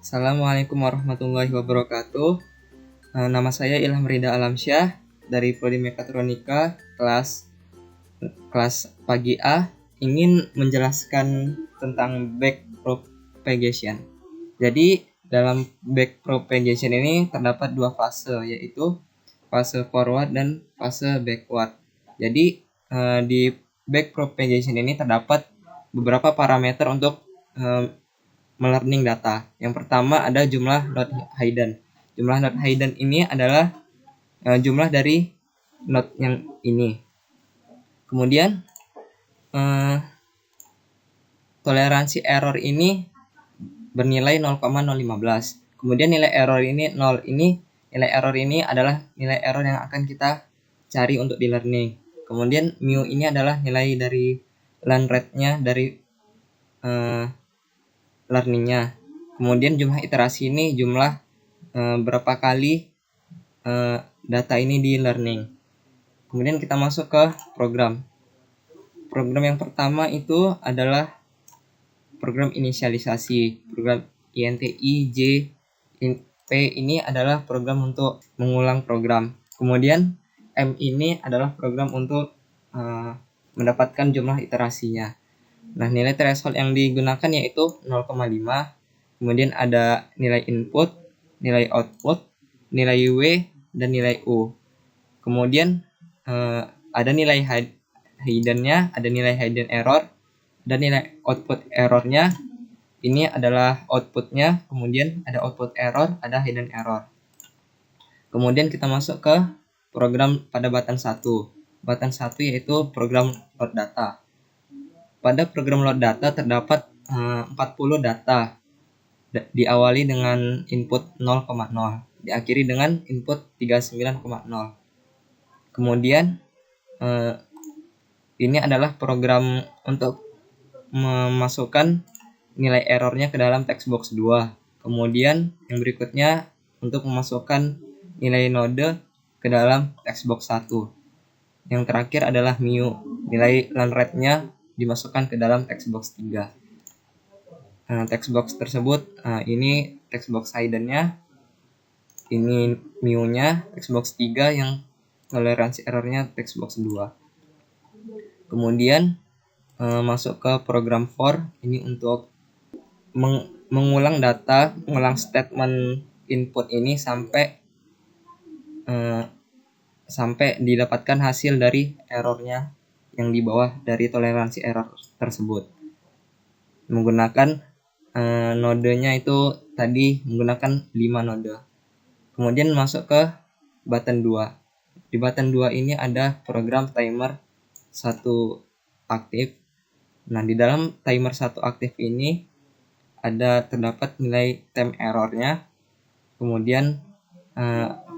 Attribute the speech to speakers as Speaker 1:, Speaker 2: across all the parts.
Speaker 1: Assalamualaikum warahmatullahi wabarakatuh. Nama saya Ilham Rida Alamsyah dari Prodi Mekatronika kelas pagi A, ingin menjelaskan tentang backpropagation. Jadi dalam backpropagation ini terdapat dua fase, yaitu fase forward dan fase backward. Jadi di backpropagation ini terdapat beberapa parameter untuk melearning data. Yang pertama ada jumlah node hidden. Jumlah node hidden ini adalah jumlah dari node yang ini. Kemudian toleransi error ini bernilai 0,015. Kemudian nilai error ini 0 ini, nilai error ini adalah nilai error yang akan kita cari untuk di learning. Kemudian mu ini adalah nilai dari learn rate-nya dari learningnya. Kemudian jumlah iterasi ini jumlah berapa kali data ini di learning. Kemudian kita masuk ke program. Program yang pertama itu adalah program inisialisasi. Program INTIJP ini adalah program untuk mengulang program. Kemudian M ini adalah program untuk mendapatkan jumlah iterasinya. Nah, nilai threshold yang digunakan yaitu 0,5. Kemudian ada nilai input, nilai output, nilai W, dan nilai U. Kemudian ada nilai hidden-nya, ada nilai hidden error, dan nilai output error-nya. Ini adalah output-nya, kemudian ada output error, ada hidden error. Kemudian kita masuk ke program pada button 1. Button 1 yaitu program load data. Pada program load data terdapat 40 data. Diawali dengan input 0,0, diakhiri dengan input 39,0. Kemudian ini adalah program untuk memasukkan nilai errornya ke dalam text box 2. Kemudian yang berikutnya untuk memasukkan nilai node ke dalam text box 1. Yang terakhir adalah mu, nilai learn rate-nya dimasukkan ke dalam text box 3. Text box tersebut ini text box hidden-nya, ini mu-nya, text box 3 yang toleransi errornya text box 2. Kemudian masuk ke program for, ini untuk mengulang data, mengulang statement input ini sampai didapatkan hasil dari errornya yang di bawah dari toleransi error tersebut. Menggunakan nodenya itu tadi menggunakan 5 node. Kemudian masuk ke button 2. Di button 2 ini ada program timer 1 aktif. Nah, di dalam timer 1 aktif ini terdapat nilai time errornya. Kemudian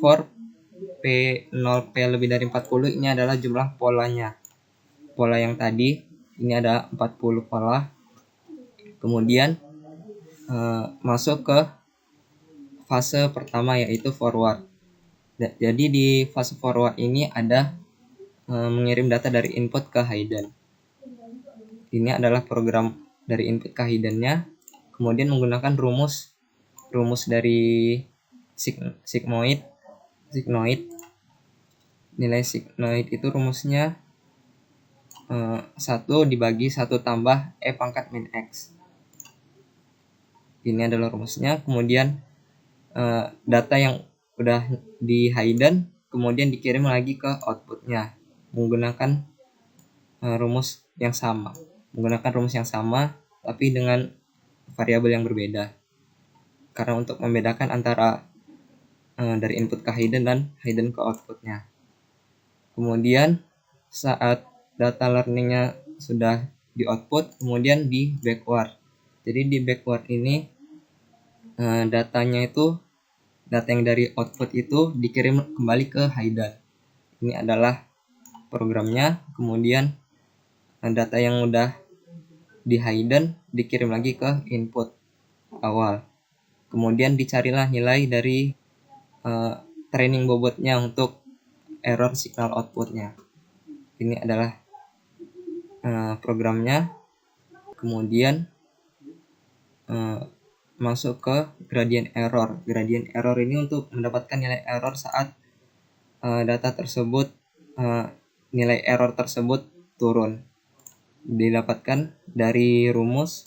Speaker 1: for P0P lebih dari 40 ini adalah jumlah polanya. Pola yang tadi ini ada 40 pola. Kemudian masuk ke fase pertama yaitu forward. Jadi di fase forward ini ada mengirim data dari input ke hidden. Ini adalah program dari input ke hidden-nya. Kemudian menggunakan rumus dari sigmoid. Nilai sigmoid itu rumusnya 1 dibagi 1 tambah E pangkat min X. Ini adalah rumusnya. Kemudian data yang udah di hidden kemudian dikirim lagi ke outputnya menggunakan rumus yang sama tapi dengan variabel yang berbeda, karena untuk membedakan antara dari input ke hidden dan hidden ke outputnya. Kemudian saat data learningnya sudah di output, kemudian di backward. Jadi di backward ini data yang dari output itu dikirim kembali ke hidden. Ini adalah programnya. Kemudian data yang udah di hidden dikirim lagi ke input awal. Kemudian dicarilah nilai dari training bobotnya untuk error signal outputnya. Ini adalah programnya. Kemudian masuk ke gradient error. Gradient error ini untuk mendapatkan nilai error saat nilai error tersebut turun. Didapatkan dari rumus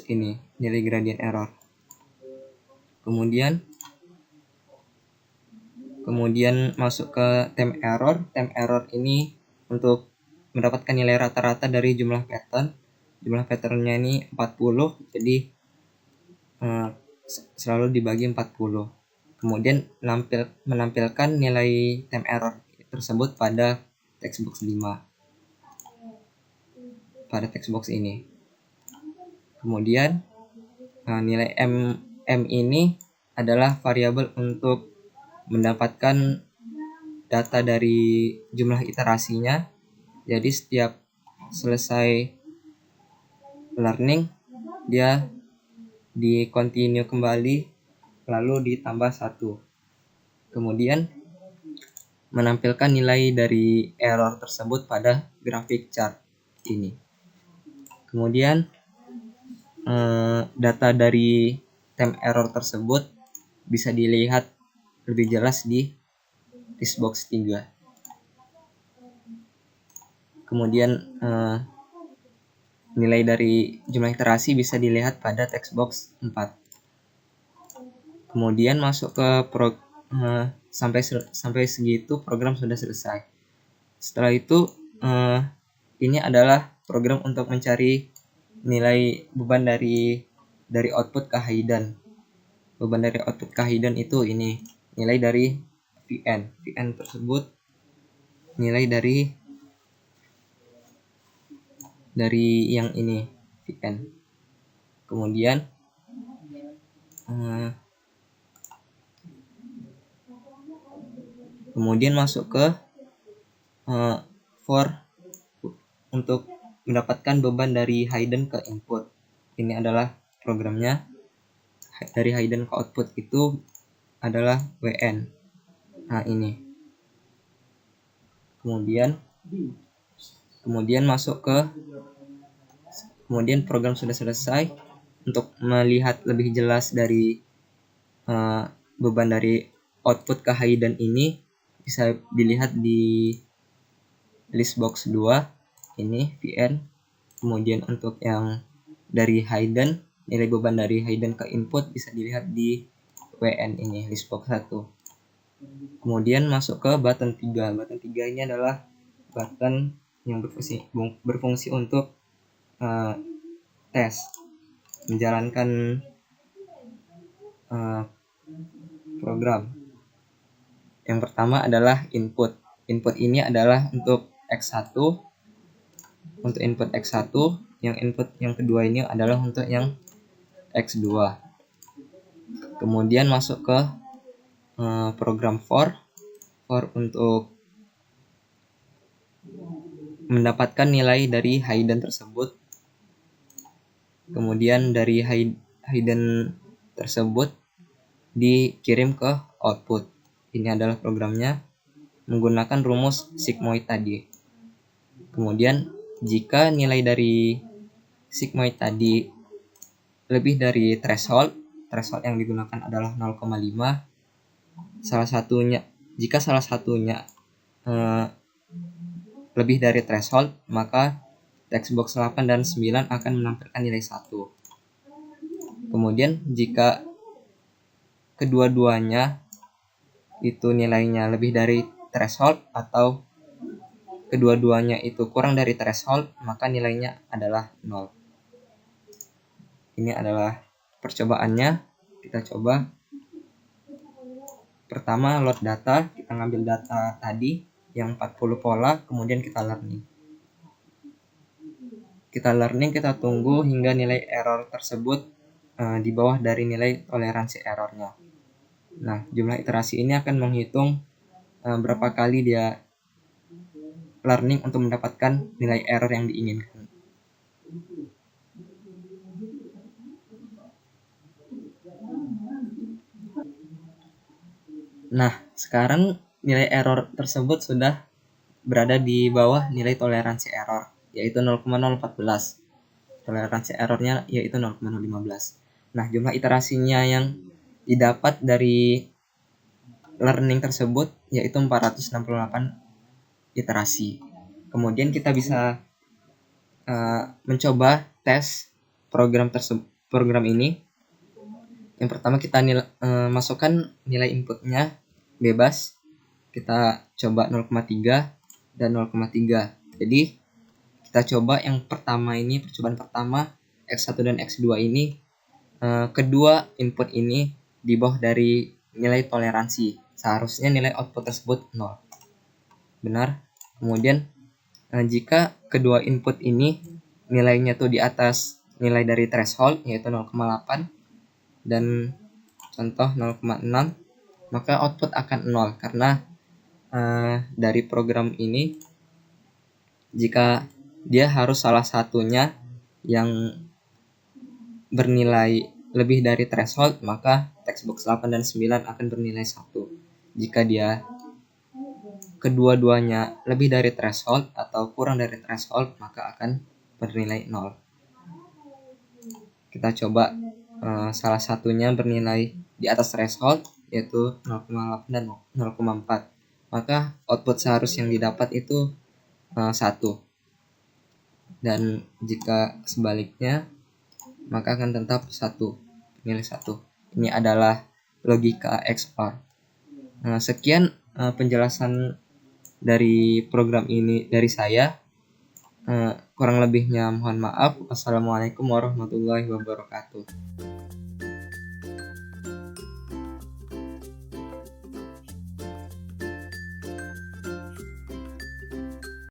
Speaker 1: ini, nilai gradient error. Kemudian masuk ke time error. Time error ini untuk mendapatkan nilai rata-rata dari jumlah pattern. Jumlah patternnya ini 40, jadi selalu dibagi 40. Kemudian menampilkan nilai time error tersebut pada textbox 5. Pada textbox ini. Kemudian nilai M ini adalah variabel untuk mendapatkan data dari jumlah iterasinya. Jadi setiap selesai learning dia di continue kembali lalu ditambah 1. Kemudian menampilkan nilai dari error tersebut pada grafik chart ini. Kemudian data dari time error tersebut bisa dilihat lebih jelas di listbox 3. Kemudian nilai dari jumlah iterasi bisa dilihat pada textbox 4. Kemudian masuk ke sampai segitu program sudah selesai. Setelah itu ini adalah program untuk mencari nilai beban dari output ke hidden. Beban dari output ke hidden itu ini nilai dari Vn tersebut nilai dari yang ini Vn. Kemudian masuk ke for untuk mendapatkan beban dari hidden ke input. Ini adalah programnya. Dari hidden ke output itu adalah Wn. Nah, ini. Kemudian program sudah selesai. Untuk melihat lebih jelas dari beban dari output ke hidden ini bisa dilihat di listbox 2 ini Vn. Kemudian untuk yang dari hidden, nilai beban dari hidden ke input bisa dilihat di Wn ini listbox 1. Kemudian masuk ke button 3. Button 3 ini adalah button yang berfungsi untuk tes, menjalankan program. Yang pertama adalah input. Input ini adalah untuk X1. Untuk input X1, yang input yang kedua ini adalah untuk yang X2. Kemudian masuk ke program for untuk mendapatkan nilai dari hidden tersebut. Kemudian dari hidden tersebut dikirim ke output. Ini adalah programnya menggunakan rumus sigmoid tadi. Kemudian jika nilai dari sigmoid tadi lebih dari threshold yang digunakan adalah 0,5, jika salah satunya lebih dari threshold, maka textbox 8 dan 9 akan menampilkan nilai 1. Kemudian jika kedua-duanya itu nilainya lebih dari threshold atau kedua-duanya itu kurang dari threshold, maka nilainya adalah 0. Ini adalah percobaannya. Kita coba. Pertama, load data. Kita ngambil data tadi yang 40 pola, kemudian kita learning. Kita tunggu hingga nilai error tersebut di bawah dari nilai toleransi errornya. Nah, jumlah iterasi ini akan menghitung berapa kali dia learning untuk mendapatkan nilai error yang diinginkan. Nah, sekarang nilai error tersebut sudah berada di bawah nilai toleransi error, yaitu 0,014. toleransi errornya yaitu 0,015. Nah, jumlah iterasinya yang didapat dari learning tersebut yaitu 468 iterasi. Kemudian kita bisa mencoba tes program ini. Yang pertama kita masukkan nilai inputnya bebas. Kita coba 0,3 dan 0,3. Jadi kita coba yang pertama ini, percobaan pertama X1 dan X2 ini, kedua input ini di bawah dari nilai toleransi. Seharusnya nilai output tersebut 0. Benar. Kemudian jika kedua input ini nilainya tuh di atas nilai dari threshold yaitu 0,8 dan contoh 0,6, maka output akan 0 karena dari program ini jika dia harus salah satunya yang bernilai lebih dari threshold, maka textbox 8 dan 9 akan bernilai 1. Jika dia kedua-duanya lebih dari threshold atau kurang dari threshold, maka akan bernilai 0. Kita coba salah satunya bernilai di atas threshold yaitu 0,8 dan 0,4. Maka output seharusnya yang didapat itu 1. Dan jika sebaliknya, maka akan tetap 1, nilai 1. Ini adalah logika XOR. Sekian penjelasan dari program ini dari saya. Kurang lebihnya mohon maaf. Wassalamualaikum warahmatullahi wabarakatuh.